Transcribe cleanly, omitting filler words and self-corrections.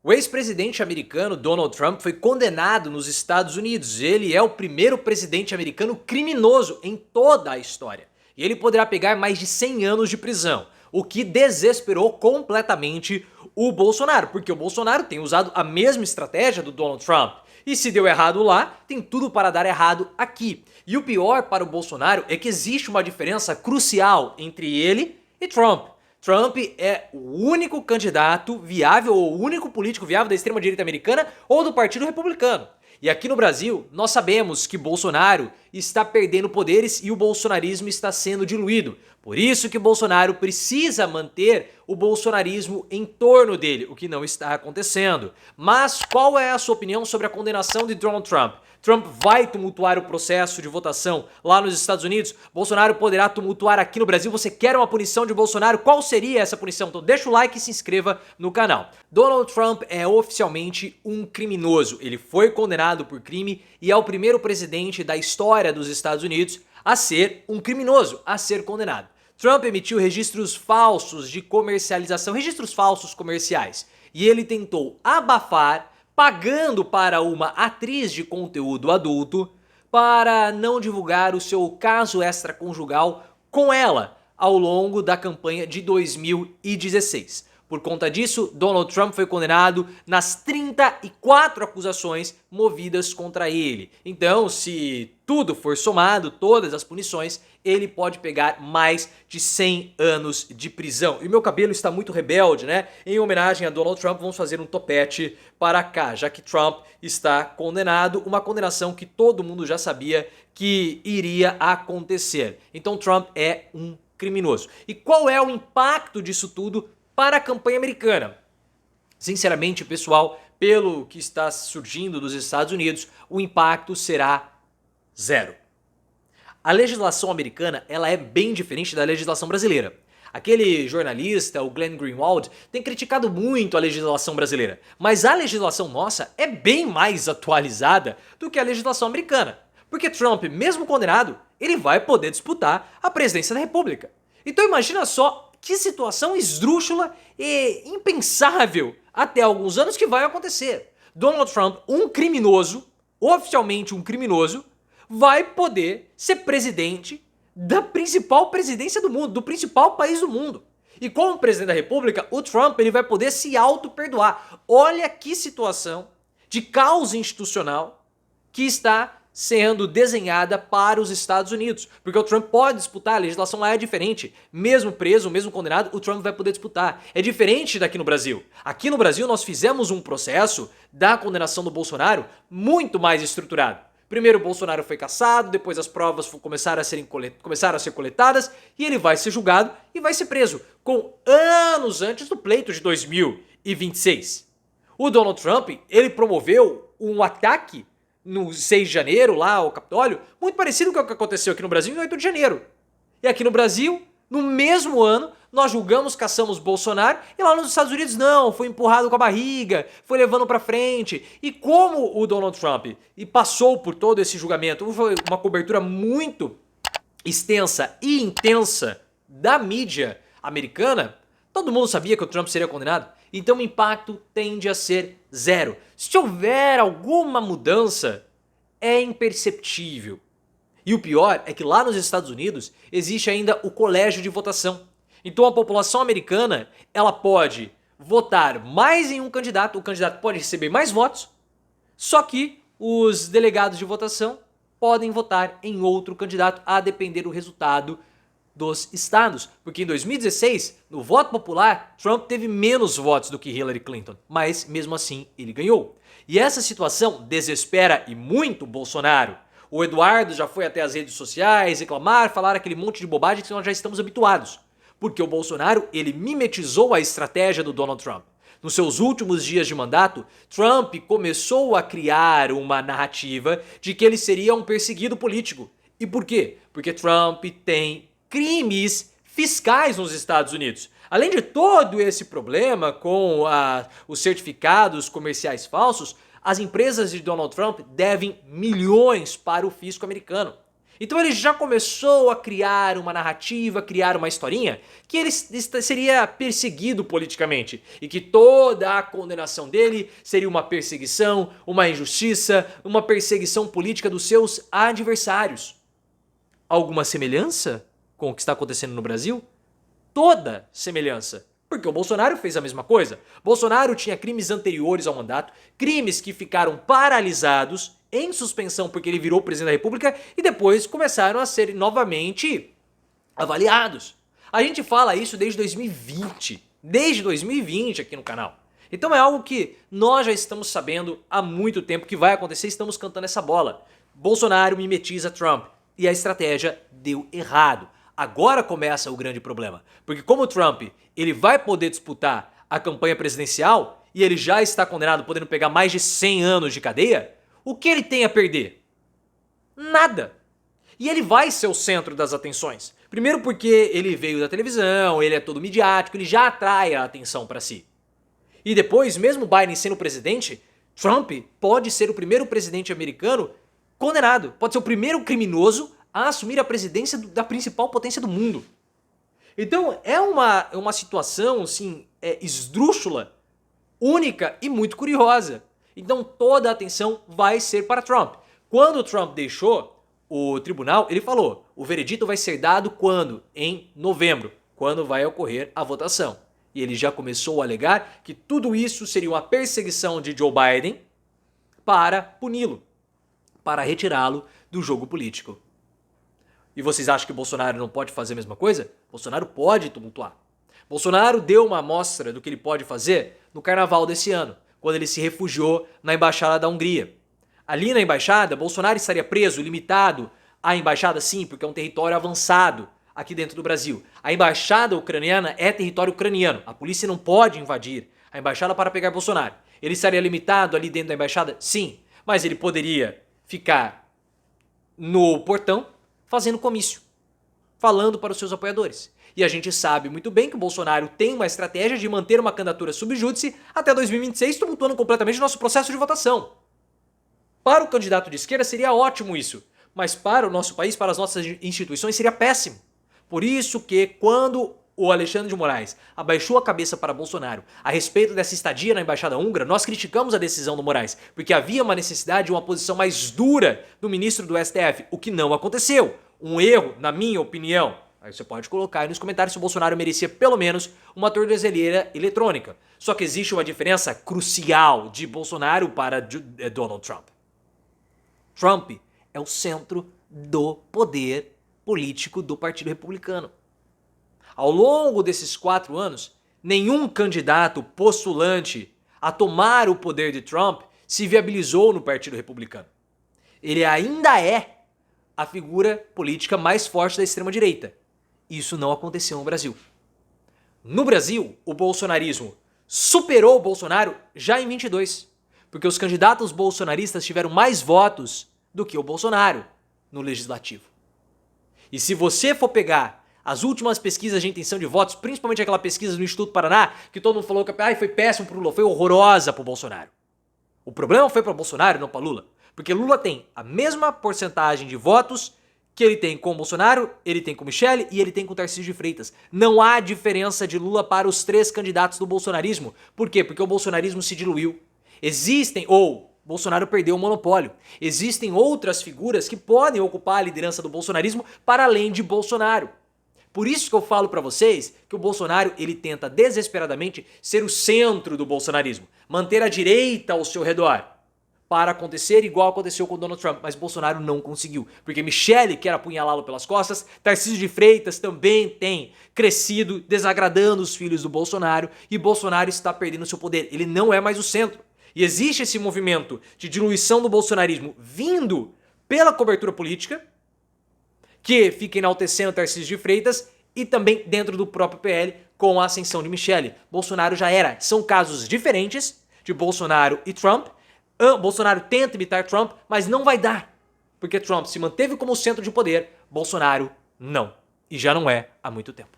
O ex-presidente americano Donald Trump foi condenado nos Estados Unidos. Ele é o primeiro presidente americano criminoso em toda a história. E ele poderá pegar mais de 100 anos de prisão, o que desesperou completamente o Bolsonaro, porque o Bolsonaro tem usado a mesma estratégia do Donald Trump. E se deu errado lá, tem tudo para dar errado aqui. E o pior para o Bolsonaro é que existe uma diferença crucial entre ele e Trump. Trump é o único candidato viável, ou o único político viável da extrema-direita americana ou do Partido Republicano. E aqui no Brasil, nós sabemos que Bolsonaro está perdendo poderes e o bolsonarismo está sendo diluído. Por isso que Bolsonaro precisa manter o bolsonarismo em torno dele, o que não está acontecendo. Mas qual é a sua opinião sobre a condenação de Donald Trump? Trump vai tumultuar o processo de votação lá nos Estados Unidos? Bolsonaro poderá tumultuar aqui no Brasil? Você quer uma punição de Bolsonaro? Qual seria essa punição? Então deixa o like e se inscreva no canal. Donald Trump é oficialmente um criminoso. Ele foi condenado por crime e é o primeiro presidente da história dos Estados Unidos a ser um criminoso, a ser condenado. Trump emitiu registros falsos de comercialização, registros falsos comerciais, e ele tentou abafar, pagando para uma atriz de conteúdo adulto para não divulgar o seu caso extraconjugal com ela ao longo da campanha de 2016. Por conta disso, Donald Trump foi condenado nas 34 acusações movidas contra ele. Então, se tudo for somado, todas as punições, ele pode pegar mais de 100 anos de prisão. E meu cabelo está muito rebelde, né? Em homenagem a Donald Trump, vamos fazer um topete para cá, já que Trump está condenado, uma condenação que todo mundo já sabia que iria acontecer. Então Trump é um criminoso. E qual é o impacto disso tudo para a campanha americana? Sinceramente, pessoal, pelo que está surgindo dos Estados Unidos, o impacto será zero. A legislação americana, ela é bem diferente da legislação brasileira. Aquele jornalista, o Glenn Greenwald, tem criticado muito a legislação brasileira, mas a legislação nossa é bem mais atualizada do que a legislação americana. Porque Trump, mesmo condenado, ele vai poder disputar a presidência da República. Então imagina só que situação esdrúxula e impensável até alguns anos que vai acontecer. Donald Trump, um criminoso, oficialmente um criminoso, vai poder ser presidente da principal presidência do mundo, do principal país do mundo. E como presidente da República, o Trump ele vai poder se auto-perdoar. Olha que situação de caos institucional que está sendo desenhada para os Estados Unidos. Porque o Trump pode disputar, a legislação lá é diferente. Mesmo preso, mesmo condenado, o Trump vai poder disputar. É diferente daqui no Brasil. Aqui no Brasil nós fizemos um processo da condenação do Bolsonaro muito mais estruturado. Primeiro o Bolsonaro foi cassado, depois as provas começaram a ser coletadas e ele vai ser julgado e vai ser preso, com anos antes do pleito de 2026. O Donald Trump, ele promoveu um ataque no 6 de janeiro, lá ao Capitólio, muito parecido com o que aconteceu aqui no Brasil em 8 de janeiro. E aqui no Brasil, no mesmo ano, nós julgamos, caçamos Bolsonaro, e lá nos Estados Unidos não, foi empurrado com a barriga, foi levando pra frente. E como o Donald Trump passou por todo esse julgamento, foi uma cobertura muito extensa e intensa da mídia americana, todo mundo sabia que o Trump seria condenado, então o impacto tende a ser zero. Se houver alguma mudança, é imperceptível. E o pior é que lá nos Estados Unidos existe ainda o colégio de votação. Então a população americana, ela pode votar mais em um candidato, o candidato pode receber mais votos, só que os delegados de votação podem votar em outro candidato a depender do resultado dos estados. Porque em 2016, no voto popular, Trump teve menos votos do que Hillary Clinton, mas mesmo assim ele ganhou. E essa situação desespera e muito Bolsonaro. O Eduardo já foi até as redes sociais reclamar, falar aquele monte de bobagem que nós já estamos habituados. Porque o Bolsonaro, ele mimetizou a estratégia do Donald Trump. Nos seus últimos dias de mandato, Trump começou a criar uma narrativa de que ele seria um perseguido político. E por quê? Porque Trump tem crimes fiscais nos Estados Unidos. Além de todo esse problema com os certificados comerciais falsos, as empresas de Donald Trump devem milhões para o fisco americano. Então ele já começou a criar uma narrativa, criar uma historinha que ele seria perseguido politicamente e que toda a condenação dele seria uma perseguição, uma injustiça, uma perseguição política dos seus adversários. Alguma semelhança com o que está acontecendo no Brasil? Toda semelhança. Porque o Bolsonaro fez a mesma coisa. Bolsonaro tinha crimes anteriores ao mandato, crimes que ficaram paralisados, em suspensão porque ele virou presidente da República e depois começaram a ser novamente avaliados. A gente fala isso desde 2020. Desde 2020 aqui no canal. Então é algo que nós já estamos sabendo há muito tempo que vai acontecer e estamos cantando essa bola. Bolsonaro mimetiza Trump e a estratégia deu errado. Agora começa o grande problema, porque como o Trump ele vai poder disputar a campanha presidencial e ele já está condenado, podendo pegar mais de 100 anos de cadeia, o que ele tem a perder? Nada. E ele vai ser o centro das atenções. Primeiro porque ele veio da televisão, ele é todo midiático, ele já atrai a atenção para si. E depois, mesmo Biden sendo presidente, Trump pode ser o primeiro presidente americano condenado, pode ser o primeiro criminoso a assumir a presidência da principal potência do mundo. Então é uma situação assim, esdrúxula, única e muito curiosa. Então toda a atenção vai ser para Trump. Quando o Trump deixou o tribunal, ele falou, o veredito vai ser dado quando? Em novembro, quando vai ocorrer a votação. E ele já começou a alegar que tudo isso seria uma perseguição de Joe Biden para puni-lo, para retirá-lo do jogo político. E vocês acham que o Bolsonaro não pode fazer a mesma coisa? Bolsonaro pode tumultuar. Bolsonaro deu uma amostra do que ele pode fazer no carnaval desse ano, quando ele se refugiou na embaixada da Hungria. Ali na embaixada, Bolsonaro estaria preso, limitado à embaixada sim, porque é um território avançado aqui dentro do Brasil. A embaixada ucraniana é território ucraniano. A polícia não pode invadir a embaixada para pegar Bolsonaro. Ele estaria limitado ali dentro da embaixada? Sim, mas ele poderia ficar no portão fazendo comício, falando para os seus apoiadores. E a gente sabe muito bem que o Bolsonaro tem uma estratégia de manter uma candidatura sub judice até 2026, tumultuando completamente o nosso processo de votação. Para o candidato de esquerda seria ótimo isso, mas para o nosso país, para as nossas instituições, seria péssimo. Por isso que quando o Alexandre de Moraes abaixou a cabeça para Bolsonaro a respeito dessa estadia na embaixada húngara, nós criticamos a decisão do Moraes, porque havia uma necessidade de uma posição mais dura do ministro do STF, o que não aconteceu. Um erro, na minha opinião. Aí você pode colocar aí nos comentários se o Bolsonaro merecia pelo menos uma tornozeleira eletrônica. Só que existe uma diferença crucial de Bolsonaro para Donald Trump. Trump é o centro do poder político do Partido Republicano. Ao longo desses 4 anos, nenhum candidato postulante a tomar o poder de Trump se viabilizou no Partido Republicano. Ele ainda é a figura política mais forte da extrema-direita. Isso não aconteceu no Brasil. No Brasil, o bolsonarismo superou o Bolsonaro já em 22, porque os candidatos bolsonaristas tiveram mais votos do que o Bolsonaro no legislativo. E se você for pegar as últimas pesquisas de intenção de votos, principalmente aquela pesquisa do Instituto Paraná, que todo mundo falou que foi péssimo pro Lula, foi horrorosa pro Bolsonaro. O problema foi para Bolsonaro, não para Lula. Porque Lula tem a mesma porcentagem de votos que ele tem com o Bolsonaro, ele tem com o Michele e ele tem com o Tarcísio de Freitas. Não há diferença de Lula para os 3 candidatos do bolsonarismo. Por quê? Porque o bolsonarismo se diluiu. Bolsonaro perdeu o monopólio. Existem outras figuras que podem ocupar a liderança do bolsonarismo para além de Bolsonaro. Por isso que eu falo para vocês que o Bolsonaro ele tenta desesperadamente ser o centro do bolsonarismo, manter a direita ao seu redor, para acontecer igual aconteceu com o Donald Trump, mas Bolsonaro não conseguiu, porque Michele quer apunhalá-lo pelas costas, Tarcísio de Freitas também tem crescido, desagradando os filhos do Bolsonaro, e Bolsonaro está perdendo seu poder, ele não é mais o centro. E existe esse movimento de diluição do bolsonarismo vindo pela cobertura política, que fica enaltecendo Tarcísio de Freitas, e também dentro do próprio PL com a ascensão de Michele. Bolsonaro já era. São casos diferentes de Bolsonaro e Trump. Bolsonaro tenta imitar Trump, mas não vai dar. Porque Trump se manteve como centro de poder, Bolsonaro não. E já não é há muito tempo.